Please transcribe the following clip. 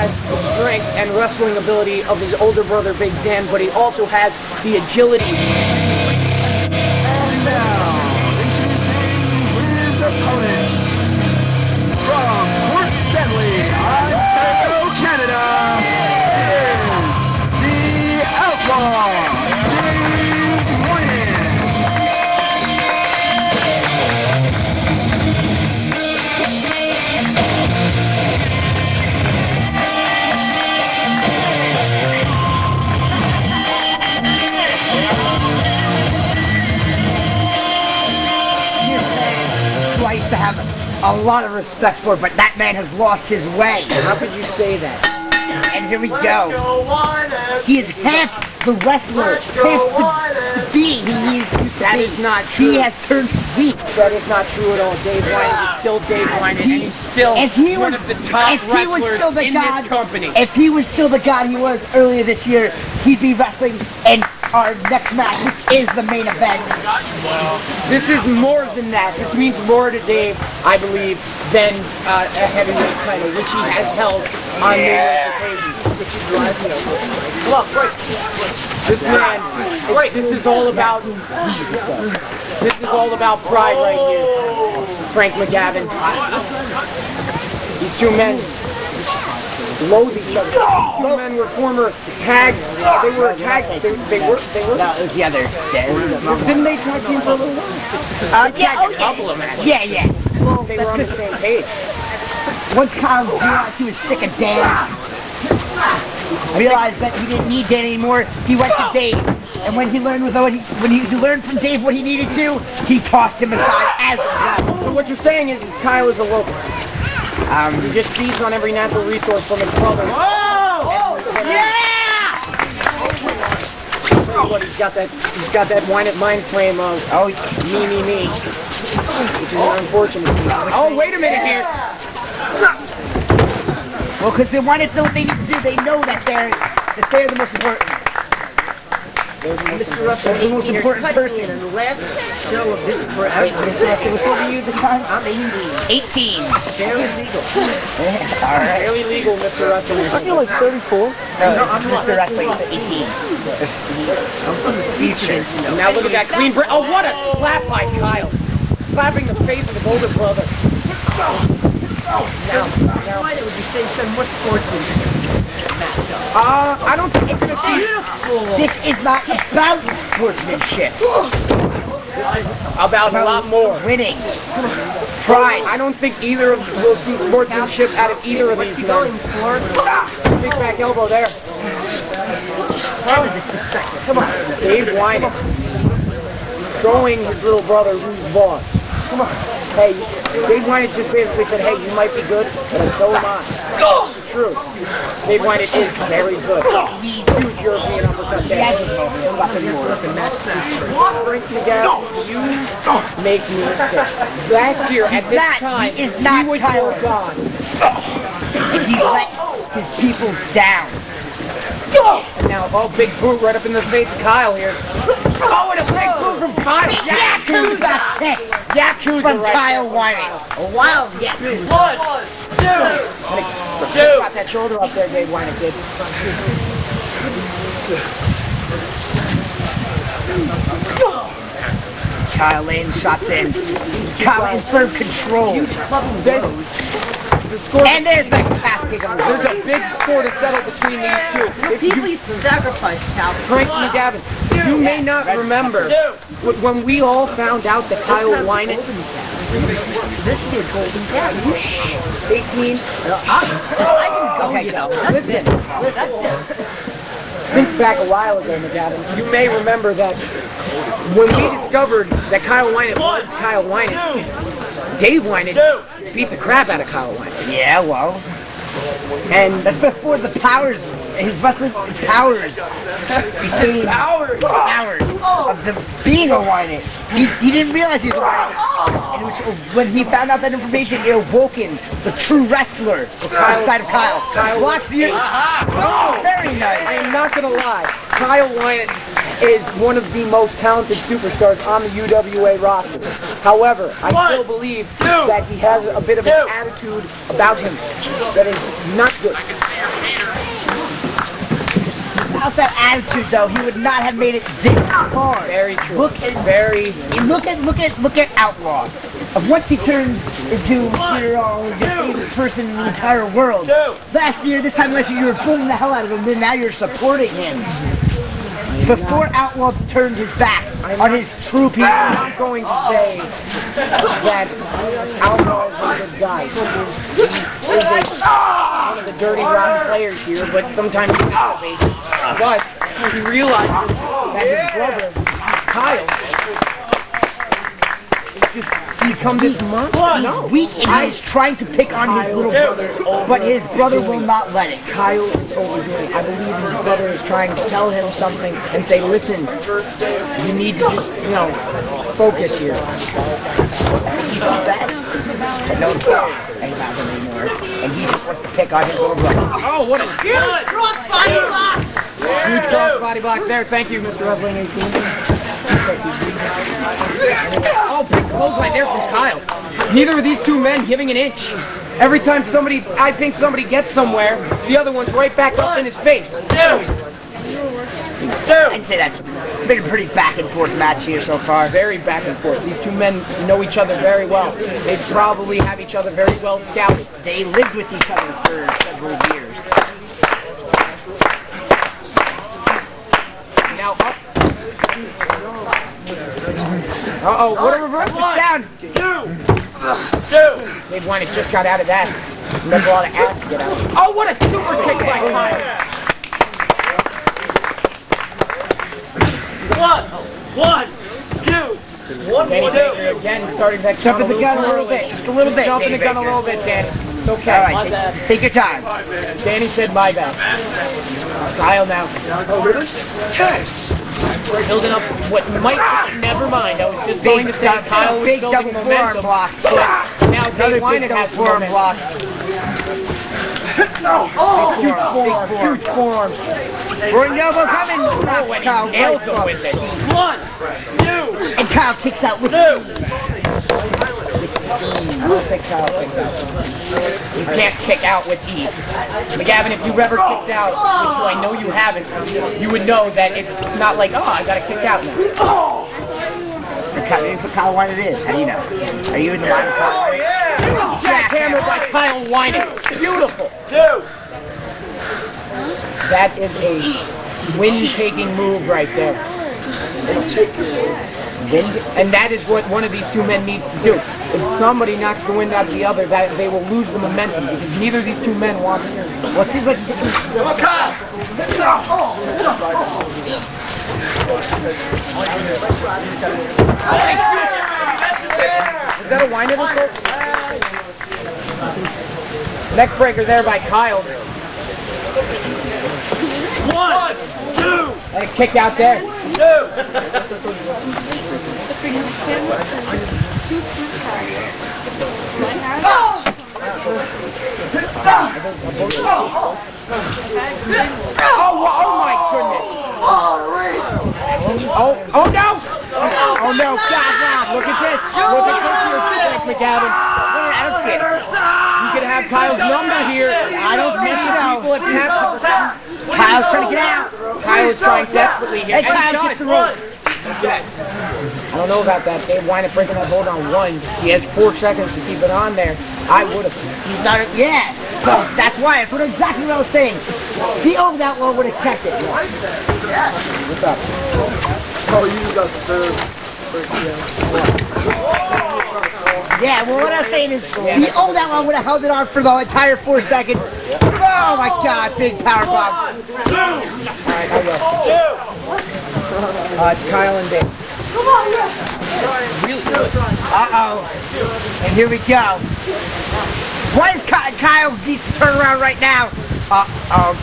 has the strength and wrestling ability of his older brother Big Dan, but he also has the agility. And now, introducing his opponent from Port Stanley, Ontario, Canada, is the Outlaw, Winant. Who I used to have a lot of respect for, but that man has lost his way. How could you say that? And here we go. He is half the wrestler, half the being he used to be. That is not true. He has turned weak. That is not true at all. Dave Winant is still Dave Winant, and he's still one of the top wrestlers in this company. If he was still the god he was earlier this year, he'd be wrestling in our next match, which is the main event. This is more than that. This means more to Dave, I believe, than a heavyweight title, which he has held on numerous occasions. Look, wait. This man, this is all about pride right here. Frank McGavin. These two men loathe each other. These two men were former tag. They were tag. They were. No, it was the other. Didn't they tag team for a little while? Yeah, a couple of matches. Yeah. Well, They were on the same page. once Kyle realized he was sick of Dan, realized that he didn't need Dan anymore, he went to Dave. And when he learned when he learned from Dave what he needed to, he tossed him aside as well. So what you're saying is Kyle is a local. He just feeds on every natural resource from his brother. Whoa! Yeah! What he's got that Winant mind frame of me, which is unfortunate. Oh, wait a minute here. Well, because they want to know what they need to do. They know that they're the most important. Mr. Russell, the most important person. In the last show of this forever. Wait, Mr. Russell, what are you this time? I'm 18. 18. Barely legal. All right. Barely legal, Mr. Russell. I feel like 34. No, I'm Mr. Wrestling, 18. Now look at that clean break. Oh, what a slap by Kyle. Slapping the face of his older brother. Now, why would you say some more sportsmanship? I don't think it's Beautiful. This is not about sportsmanship. about a lot more. Winning. Pride. I don't think either of will see sportsmanship out of either of these men. Going for Big back elbow there. Come on. Dave Winant showing his little brother who's boss. Come on. Hey, Dave Winant just basically said, hey, you might be good, but so am I. It's true. Dave Winant is very good. Huge European uppercut there. Frank McGavin, you make me sick. Last year at this time, he is not was Kyle. your god. He let his people down. And now, big boot right up in the face of Kyle here. Oh, and a big boot from Kyle. Yakuza kick from right Kyle there. Winant. A wild Yakuza. 1, 2. Got that shoulder up there, Dave Winant did. Kyle laying shots in. Kyle in firm control. And there's the calf kick on the There's a big score to settle between these two. People used to sacrifice Cal. Frank McGavin, you may not remember when we all found out that Kyle Winant, This kid golden cat. 18, I can go, Okay, you know. listen, That's it. think back a while ago, McGavin, you may remember that when we discovered that Kyle Winant was Kyle Winant, Dave Winant beat the crap out of Kyle Winant. Yeah, well. And That's before the powers, his wrestling powers became powers of the being a Winant. He didn't realize he was a Winant. And it was, when he found out that information, it awoken the true wrestler inside of Kyle. Watch the... Oh, very nice. I am not going to lie, Kyle Winant is one of the most talented superstars on the UWA roster. However, I still believe that he has a bit of an attitude about him that is not good. Without that attitude, though, he would not have made it this far. Very true. Look at Outlaw. Once he turned into the favorite person in the entire world. Last year, this time last year, you were bullying the hell out of him. Then now you're supporting him. Before Outlaw turned his back on his true people. I'm not going to say that Outlaw is a good guy. He is one of the dirty, rotten players here, but sometimes he is. But he realizes that his brother, Kyle, he's come this month. He's weak and he's trying to pick on his little brother, but his brother will not let it. Kyle is overdoing it. I believe his brother is trying to tell him something and say, listen, you need to just, focus here. No one cares about him anymore, and he just wants to pick on his little brother. Oh, what a huge cross body block there. Thank you, Mr. Wrestling 18. Oh, big clothesline there from Kyle. Neither of these two men giving an inch. Every time I think somebody gets somewhere, the other one's right back up in his face. I'd say that's been a pretty back and forth match here so far. Very back and forth. These two men know each other very well. They probably have each other very well scouted. They lived with each other for several years. Now up. Uh-oh, what a reverse. It's down. Two. Dave Winant just got out of that. That's a lot of ass to get out. Oh, what a super kick by Kyle. One, two. Danny Baker again starting that Jumping the gun a little bit, just a little bit. Jumping the gun a little bit, Danny. It's okay. All right, just take your time. Danny said my bad. Kyle now. Oh, really? Yes. Building up what might, never mind. I was just going to say Kyle was big building double forearm momentum. block. But now Another Dave big Winant double has forearm momentum. block. Huge forearm. Rolling elbow coming. Oh, and Kyle he nails right him up. with it. 1, 2. And Kyle kicks out with 2. I don't think Kyle kicks out. You can't kick out with ease. McGavin, if you've ever kicked out, which I know you haven't, you would know that it's not like, oh, I gotta kick out now. Maybe for Kyle Winant it is. How do you know? Are you in the line of Kyle Winant? Jackhammer by Kyle Winant. Beautiful. 2. That is a wind-taking move right there. And that is what one of these two men needs to do. If somebody knocks the wind out of the other, that they will lose the momentum because neither of these two men want to. Well, it seems like Is that a Winant assault? Neck breaker there by Kyle. 1, 2. And a kick out there. 2. Oh my goodness. Oh no! Oh no, God, look at this. Look at this here, McGavin. I don't see it. You could have Kyle's number here. I don't think so. People if you have to. Kyle's trying to get out. Kyle is trying desperately here. Hey, Kyle, get the ropes. I don't know about that. Dave Winant breaking that hold on one. He has 4 seconds to keep it on there. I would have. He's not, yeah. So that's why. That's exactly what I was saying. The old Outlaw would have kept it. What's up? Oh, you got served. Yeah, well, what I was saying is the old Outlaw would have held it on for the entire 4 seconds. Oh my God, big power bomb. Alright, I will. It's Kyle and Dave. Really good. Uh-oh. And here we go. Why does Kyle needs to turn around right now? Uh-oh.